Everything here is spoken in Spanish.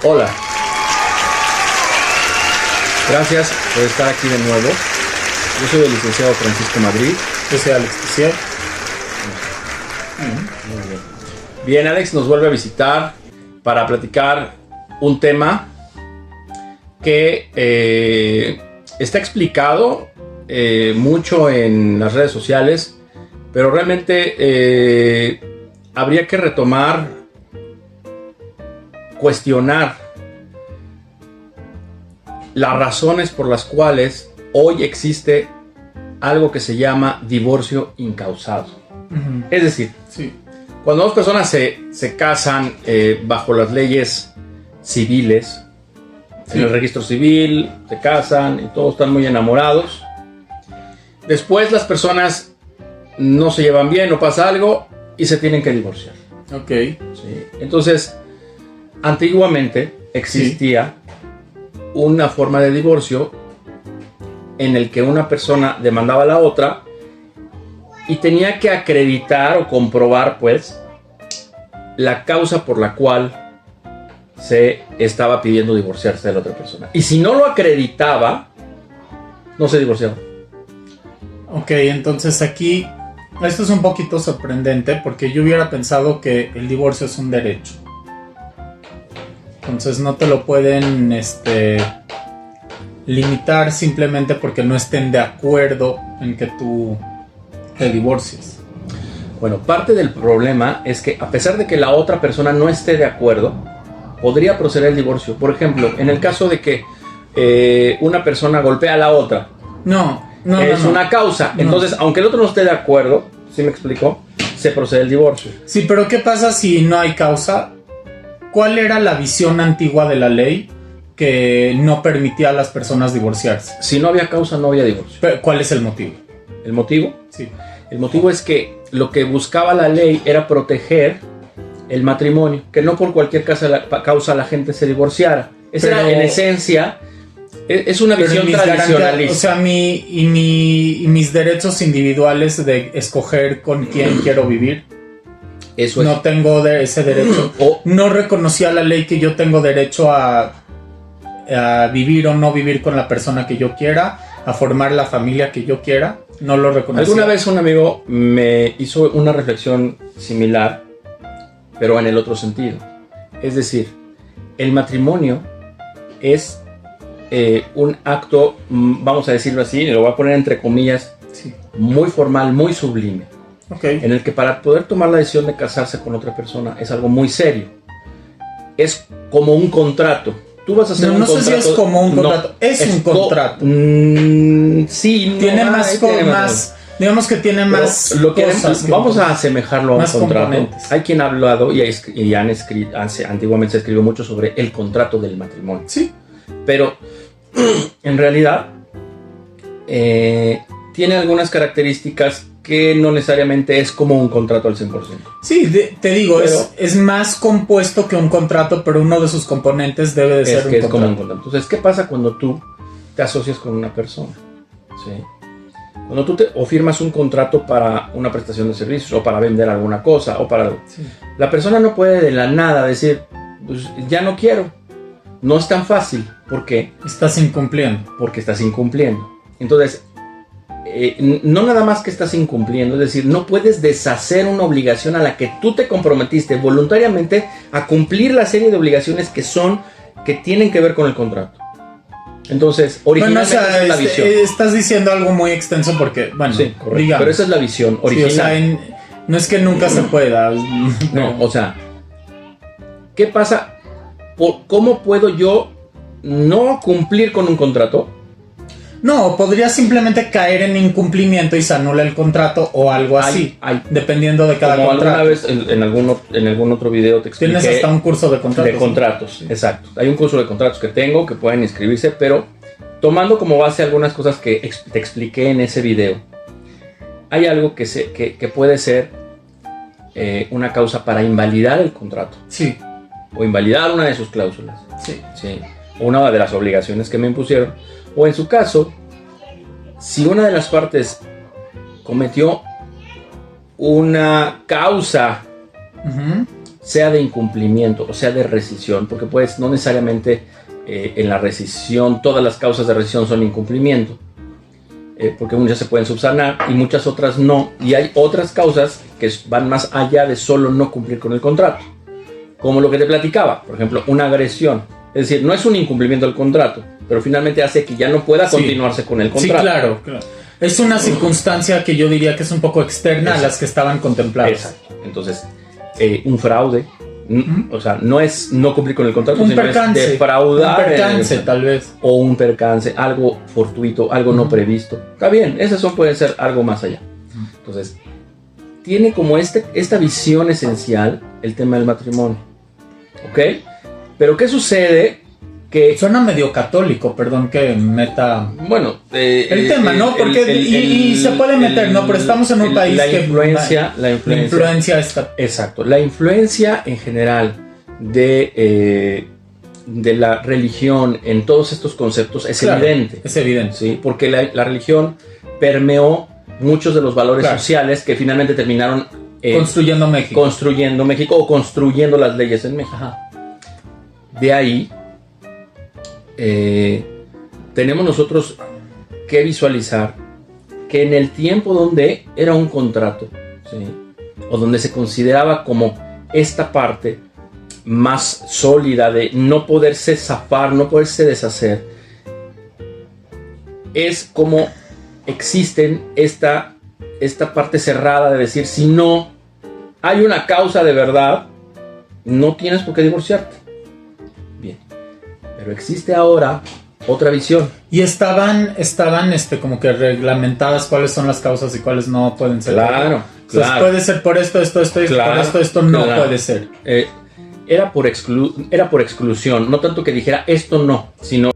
Hola. Gracias por estar aquí de nuevo. Yo soy el licenciado Francisco Madrid. Yo soy Alex Tessier. Muy bien. Bien, Alex nos vuelve a visitar para platicar un tema que está explicado mucho en las redes sociales, pero realmente habría que retomar, cuestionar las razones por las cuales hoy existe algo que se llama divorcio incausado. Uh-huh. Es decir, Sí. cuando dos personas se casan bajo las leyes civiles, Sí. en el registro civil, se casan y todos están muy enamorados. Después las personas no se llevan bien o pasa algo y se tienen que divorciar. Ok. ¿Sí? Entonces, antiguamente existía una forma de divorcio en el que una persona demandaba a la otra y tenía que acreditar o comprobar, pues, la causa por la cual se estaba pidiendo divorciarse de la otra persona. Y si no lo acreditaba, no se divorciaba. Ok, entonces aquí esto es un poquito sorprendente porque yo hubiera pensado que el divorcio es un derecho. Entonces no te lo pueden limitar simplemente porque no estén de acuerdo en que tú te divorcies. Bueno, parte del problema es que a pesar de que la otra persona no esté de acuerdo, podría proceder el divorcio. Por ejemplo, en el caso de que una persona golpea a la otra, No. una causa. No. Entonces, aunque el otro no esté de acuerdo, ¿sí me explico? Se procede el divorcio. Sí, pero ¿qué pasa si no hay causa? ¿Cuál era la visión antigua de la ley que no permitía a las personas divorciarse? Si no había causa, no había divorcio. Pero, ¿cuál es el motivo? ¿El motivo? Sí. El motivo es que lo que buscaba la ley era proteger el matrimonio, que no por cualquier causa la gente se divorciara. Esa era, en esencia, es una visión tradicionalista. O sea, mis derechos individuales de escoger con quién quiero vivir. Eso es. No tengo ese derecho. No reconocía la ley que yo tengo derecho a vivir o no vivir con la persona que yo quiera, a formar la familia que yo quiera. No lo reconocía. Alguna vez un amigo me hizo una reflexión similar, pero en el otro sentido. Es decir, el matrimonio es un acto, vamos a decirlo así, lo voy a poner entre comillas, Sí. muy formal, muy sublime, Okay. en el que para poder tomar la decisión de casarse con otra persona es algo muy serio. Es como un contrato. Tú vas a hacer un contrato. No sé si es como un contrato. No, es un contrato. Sí, tiene no, más, digamos que tiene más cosas. Vamos a asemejarlo a un contrato. Componentes. Hay quien ha hablado y han escrito, antiguamente se escribió mucho sobre el contrato del matrimonio. Sí. Pero en realidad tiene algunas características que no necesariamente es como un contrato al 100%. Sí, te digo, pero es más compuesto que un contrato, pero uno de sus componentes debe de ser un contrato. Como un contrato. Entonces, ¿qué pasa cuando tú te asocias con una persona? ¿Sí? Cuando tú o firmas un contrato para una prestación de servicios o para vender alguna cosa o para algo. Sí. La persona no puede de la nada decir, pues ya no quiero. No es tan fácil. ¿Por qué? Estás incumpliendo. Porque estás incumpliendo. Entonces, no nada más que estás incumpliendo, es decir, no puedes deshacer una obligación a la que tú te comprometiste voluntariamente a cumplir la serie de obligaciones que tienen que ver con el contrato. Entonces, originalmente esa es la visión. Estás diciendo algo muy extenso porque, bueno, sí, correcto, digamos, pero esa es la visión original. Sí, o sea, no es que nunca se pueda. No, o sea, ¿qué pasa? ¿Cómo puedo yo no cumplir con un contrato? No, podría simplemente caer en incumplimiento y se anula el contrato o algo así, dependiendo de cada como contrato. Alguna vez en algún otro video te expliqué. Tienes hasta un curso de contratos. De contratos, ¿no? Exacto. Hay un curso de contratos que tengo, que pueden inscribirse, pero tomando como base algunas cosas que te expliqué en ese video, hay algo que puede ser una causa para invalidar el contrato. Sí. O invalidar una de sus cláusulas. Sí. Sí. O una de las obligaciones que me impusieron. O en su caso, si una de las partes cometió una causa sea de incumplimiento o sea de rescisión, porque pues no necesariamente en la rescisión todas las causas de rescisión son incumplimiento, porque muchas se pueden subsanar y muchas otras no, y hay otras causas que van más allá de solo no cumplir con el contrato, como lo que te platicaba, por ejemplo, una agresión, es decir, no es un incumplimiento del contrato, pero finalmente hace que ya no pueda continuarse con el contrato. Sí, claro. Es una circunstancia que yo diría que es un poco externa a las que estaban contempladas. Exacto. Entonces, un fraude, o sea, no es no cumplir con el contrato, un sino percance, es defraudar. Un percance, tal vez. O un percance, algo fortuito, algo no previsto. Está bien, esas pueden ser algo más allá. Entonces, tiene como esta visión esencial el tema del matrimonio. ¿Ok? Pero ¿qué sucede? Que suena medio católico, perdón que meta... Bueno, el tema, ¿no? Porque y se puede meter, ¿no? Pero estamos en un país la que... La influencia está... Exacto. La influencia en general de la religión en todos estos conceptos es evidente. Es evidente. ¿Sí? Porque la religión permeó muchos de los valores sociales que finalmente terminaron... construyendo México. Construyendo México o construyendo las leyes en México. Ajá. De ahí... tenemos nosotros que visualizar que en el tiempo donde era un contrato, ¿sí? O donde se consideraba como esta parte más sólida de no poderse zafar, no poderse deshacer, es como existen esta parte cerrada de decir, si no hay una causa de verdad, no tienes por qué divorciarte. Bien. Pero existe ahora otra visión. Y estaban como que reglamentadas cuáles son las causas y cuáles no pueden ser. Claro, Entonces, puede ser por esto, claro, por esto no puede ser. Era por exclusión, no tanto que dijera esto no, sino